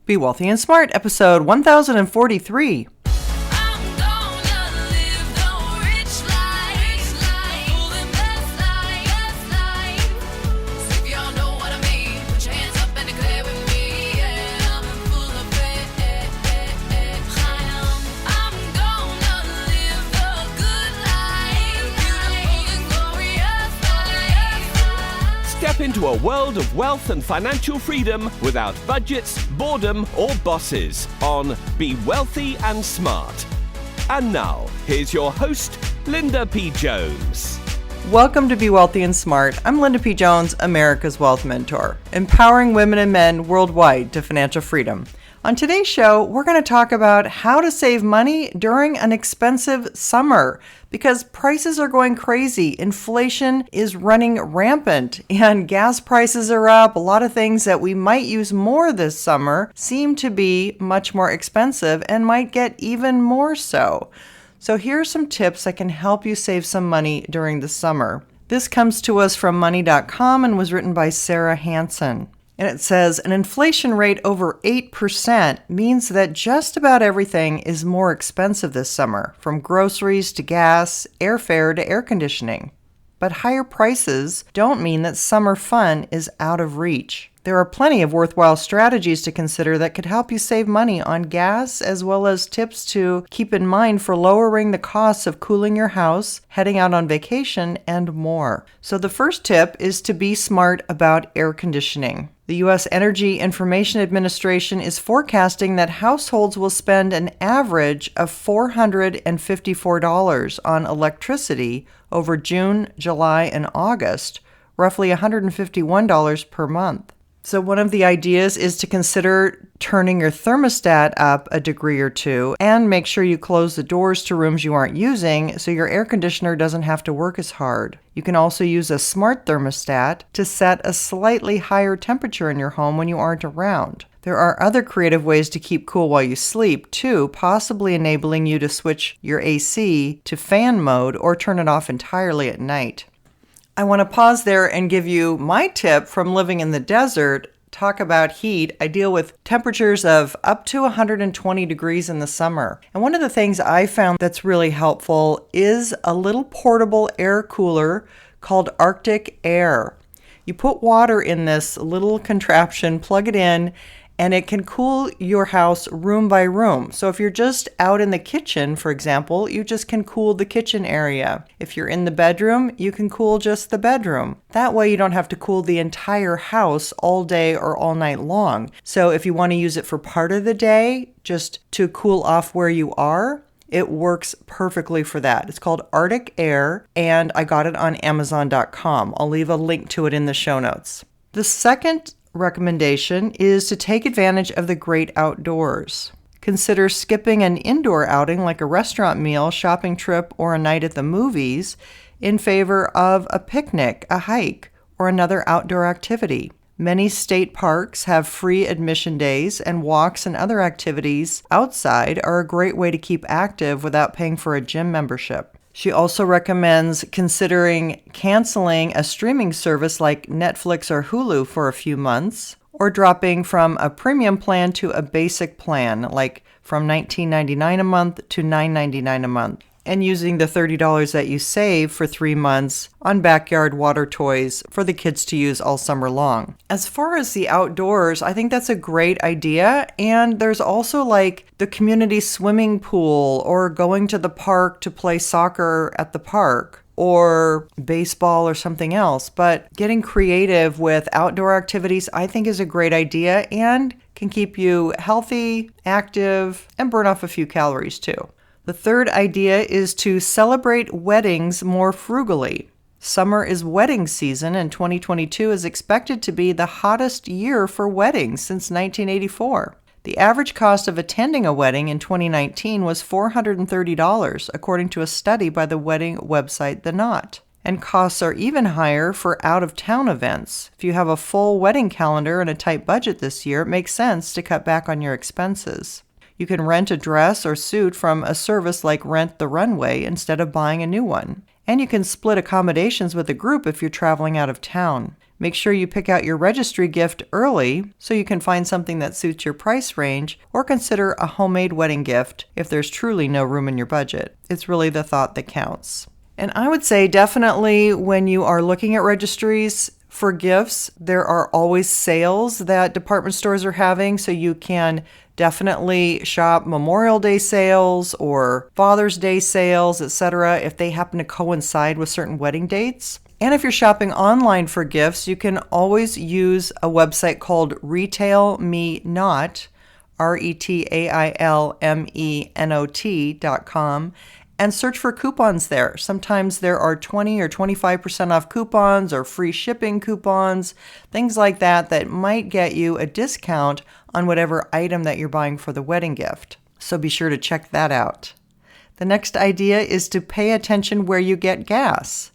Be Wealthy and Smart, episode 1043. Step into a world of wealth and financial freedom without budgets, boredom, or bosses on Be Wealthy and Smart. And now, here's your host, Linda P. Jones. Welcome to Be Wealthy and Smart. I'm Linda P. Jones, America's Wealth Mentor, empowering women and men worldwide to financial freedom. On today's show, we're going to talk about how to save money during an expensive summer because prices are going crazy. Inflation is running rampant and gas prices are up. A lot of things that we might use more this summer seem to be much more expensive and might get even more so. So here are some tips that can help you save some money during the summer. This comes to us from money.com and was written by Sarah Hansen. And it says, an inflation rate over 8% means that just about everything is more expensive this summer, from groceries to gas, airfare to air conditioning. But higher prices don't mean that summer fun is out of reach. There are plenty of worthwhile strategies to consider that could help you save money on gas, as well as tips to keep in mind for lowering the costs of cooling your house, heading out on vacation, and more. So the first tip is to be smart about air conditioning. The U.S. Energy Information Administration is forecasting that households will spend an average of $454 on electricity over June, July, and August, roughly $151 per month. So one of the ideas is to consider turning your thermostat up a degree or two and make sure you close the doors to rooms you aren't using so your air conditioner doesn't have to work as hard. You can also use a smart thermostat to set a slightly higher temperature in your home when you aren't around. There are other creative ways to keep cool while you sleep, too, possibly enabling you to switch your AC to fan mode or turn it off entirely at night. I want to pause there and give you my tip from living in the desert. Talk about heat. I deal with temperatures of up to 120 degrees in the summer. And one of the things I found that's really helpful is a little portable air cooler called Arctic Air. You put water in this little contraption, plug it in, and it can cool your house room by room. So if you're just out in the kitchen, for example, you just can cool the kitchen area. If you're in the bedroom, you can cool just the bedroom. That way you don't have to cool the entire house all day or all night long. So if you want to use it for part of the day, just to cool off where you are, it works perfectly for that. It's called Arctic Air, and I got it on Amazon.com. I'll leave a link to it in the show notes. The second recommendation is to take advantage of the great outdoors. Consider skipping an indoor outing like a restaurant meal, shopping trip, or a night at the movies in favor of a picnic, a hike, or another outdoor activity. Many state parks have free admission days, and walks and other activities outside are a great way to keep active without paying for a gym membership. She also recommends considering canceling a streaming service like Netflix or Hulu for a few months, or dropping from a premium plan to a basic plan, like from $19.99 a month to $9.99 a month, and using the $30 that you save for 3 months on backyard water toys for the kids to use all summer long. As far as the outdoors, I think that's a great idea. And there's also like the community swimming pool or going to the park to play soccer at the park or baseball or something else. But getting creative with outdoor activities, I think, is a great idea and can keep you healthy, active, and burn off a few calories too. The third idea is to celebrate weddings more frugally. Summer is wedding season, and 2022 is expected to be the hottest year for weddings since 1984. The average cost of attending a wedding in 2019 was $430, according to a study by the wedding website The Knot. And costs are even higher for out-of-town events. If you have a full wedding calendar and a tight budget this year, it makes sense to cut back on your expenses. You can rent a dress or suit from a service like Rent the Runway instead of buying a new one. And you can split accommodations with a group if you're traveling out of town. Make sure you pick out your registry gift early so you can find something that suits your price range, or consider a homemade wedding gift if there's truly no room in your budget. It's really the thought that counts. And I would say definitely when you are looking at registries for gifts, there are always sales that department stores are having, so you can definitely shop Memorial Day sales or Father's Day sales, etc., if they happen to coincide with certain wedding dates. And if you're shopping online for gifts, you can always use a website called retailmenot, retailmenot.com, and search for coupons there. Sometimes there are 20 or 25% off coupons or free shipping coupons, things like that that might get you a discount on whatever item that you're buying for the wedding gift. So be sure to check that out. The next idea is to pay attention where you get gas.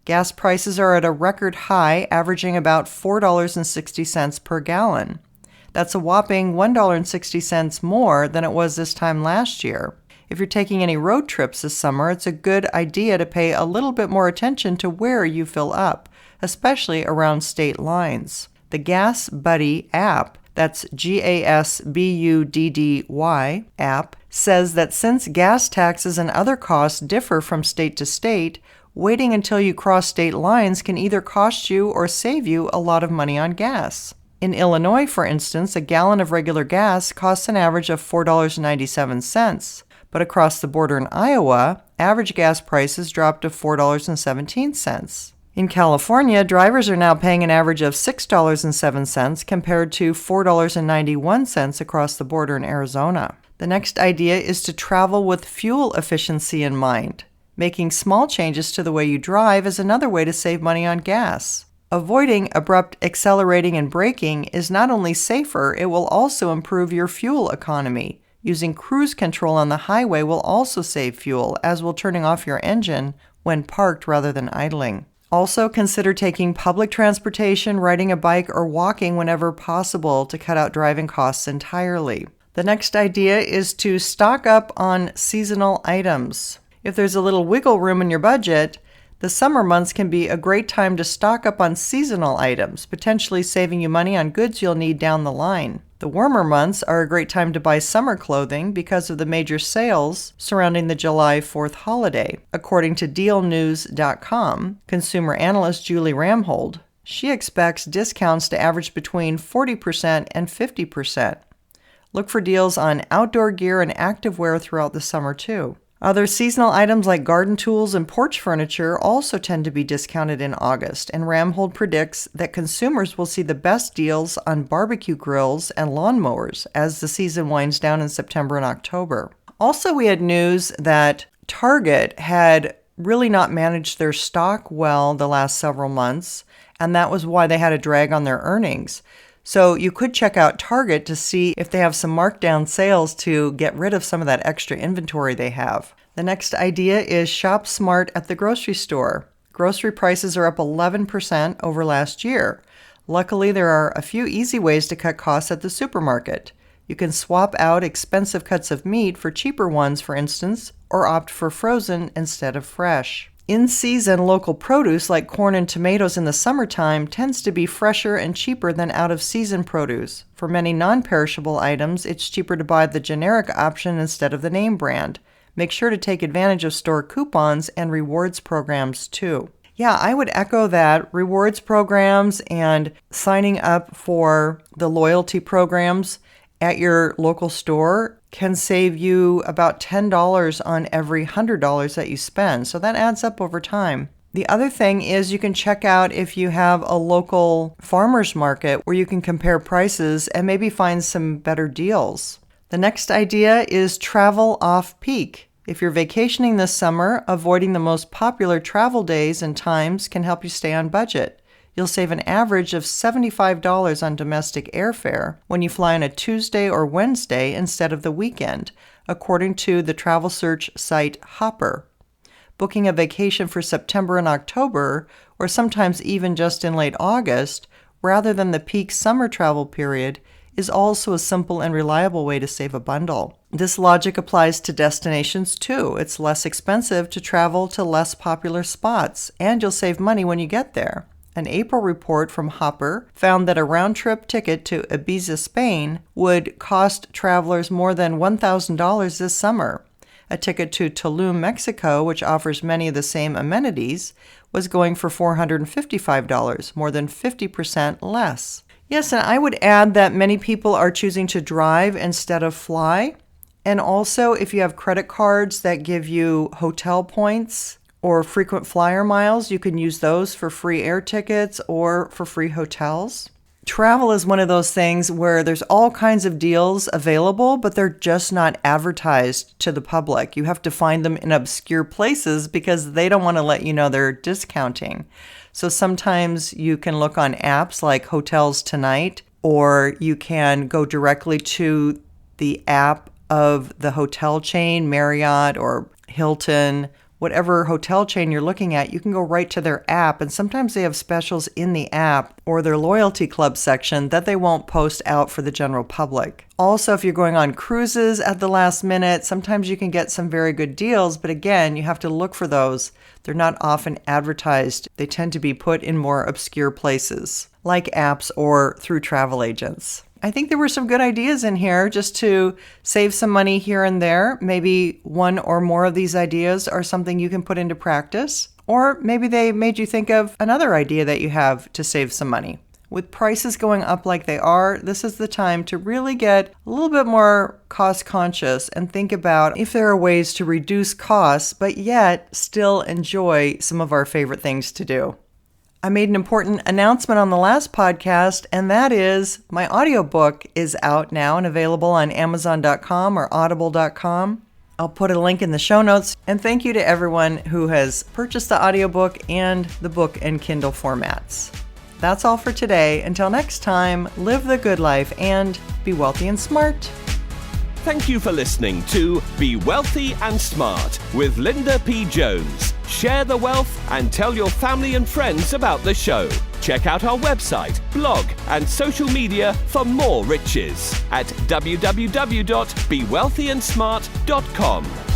Gas prices are at a record high, averaging about $4.60 per gallon. That's a whopping $1.60 more than it was this time last year. If you're taking any road trips this summer, it's a good idea to pay a little bit more attention to where you fill up, especially around state lines. The Gas Buddy app, that's GASBUDDY app, says that since gas taxes and other costs differ from state to state, waiting until you cross state lines can either cost you or save you a lot of money on gas. In Illinois, for instance, a gallon of regular gas costs an average of $4.97, but across the border in Iowa, average gas prices dropped to $4.17. In California, drivers are now paying an average of $6.07 compared to $4.91 across the border in Arizona. The next idea is to travel with fuel efficiency in mind. Making small changes to the way you drive is another way to save money on gas. Avoiding abrupt accelerating and braking is not only safer, it will also improve your fuel economy. Using cruise control on the highway will also save fuel, as will turning off your engine when parked rather than idling. Also, consider taking public transportation, riding a bike, or walking whenever possible to cut out driving costs entirely. The next idea is to stock up on seasonal items. If there's a little wiggle room in your budget, the summer months can be a great time to stock up on seasonal items, potentially saving you money on goods you'll need down the line. The warmer months are a great time to buy summer clothing because of the major sales surrounding the July 4th holiday. According to DealNews.com, consumer analyst Julie Ramhold, she expects discounts to average between 40% and 50%. Look for deals on outdoor gear and activewear throughout the summer too. Other seasonal items like garden tools and porch furniture also tend to be discounted in August, and Ramhold predicts that consumers will see the best deals on barbecue grills and lawnmowers as the season winds down in September and October. Also, we had news that Target had really not managed their stock well the last several months, and that was why they had a drag on their earnings. So you could check out Target to see if they have some markdown sales to get rid of some of that extra inventory they have. The next idea is shop smart at the grocery store. Grocery prices are up 11% over last year. Luckily, there are a few easy ways to cut costs at the supermarket. You can swap out expensive cuts of meat for cheaper ones, for instance, or opt for frozen instead of fresh. In-season local produce like corn and tomatoes in the summertime tends to be fresher and cheaper than out-of-season produce. For many non-perishable items, it's cheaper to buy the generic option instead of the name brand. Make sure to take advantage of store coupons and rewards programs too. Yeah, I would echo that. Rewards programs and signing up for the loyalty programs at your local store can save you about $10 on every $100 that you spend. So that adds up over time. The other thing is you can check out if you have a local farmer's market where you can compare prices and maybe find some better deals. The next idea is travel off-peak. If you're vacationing this summer, avoiding the most popular travel days and times can help you stay on budget. You'll save an average of $75 on domestic airfare when you fly on a Tuesday or Wednesday instead of the weekend, according to the travel search site Hopper. Booking a vacation for September and October, or sometimes even just in late August, rather than the peak summer travel period, is also a simple and reliable way to save a bundle. This logic applies to destinations too. It's less expensive to travel to less popular spots, and you'll save money when you get there. An April report from Hopper found that a round-trip ticket to Ibiza, Spain would cost travelers more than $1,000 this summer. A ticket to Tulum, Mexico, which offers many of the same amenities, was going for $455, more than 50% less. Yes, and I would add that many people are choosing to drive instead of fly. And also, if you have credit cards that give you hotel points or frequent flyer miles, you can use those for free air tickets or for free hotels. Travel is one of those things where there's all kinds of deals available, but they're just not advertised to the public. You have to find them in obscure places because they don't want to let you know they're discounting. So sometimes you can look on apps like Hotels Tonight, or you can go directly to the app of the hotel chain, Marriott or Hilton, whatever hotel chain you're looking at, you can go right to their app. And sometimes they have specials in the app or their loyalty club section that they won't post out for the general public. Also, if you're going on cruises at the last minute, sometimes you can get some very good deals. But again, you have to look for those. They're not often advertised. They tend to be put in more obscure places, like apps or through travel agents. I think there were some good ideas in here just to save some money here and there. Maybe one or more of these ideas are something you can put into practice, or maybe they made you think of another idea that you have to save some money. With prices going up like they are, this is the time to really get a little bit more cost conscious and think about if there are ways to reduce costs, but yet still enjoy some of our favorite things to do. I made an important announcement on the last podcast, and that is my audiobook is out now and available on Amazon.com or Audible.com. I'll put a link in the show notes, and thank you to everyone who has purchased the audiobook and the book and Kindle formats. That's all for today. Until next time, live the good life and be wealthy and smart. Thank you for listening to Be Wealthy and Smart with Linda P. Jones. Share the wealth and tell your family and friends about the show. Check out our website, blog, and social media for more riches at www.bewealthyandsmart.com.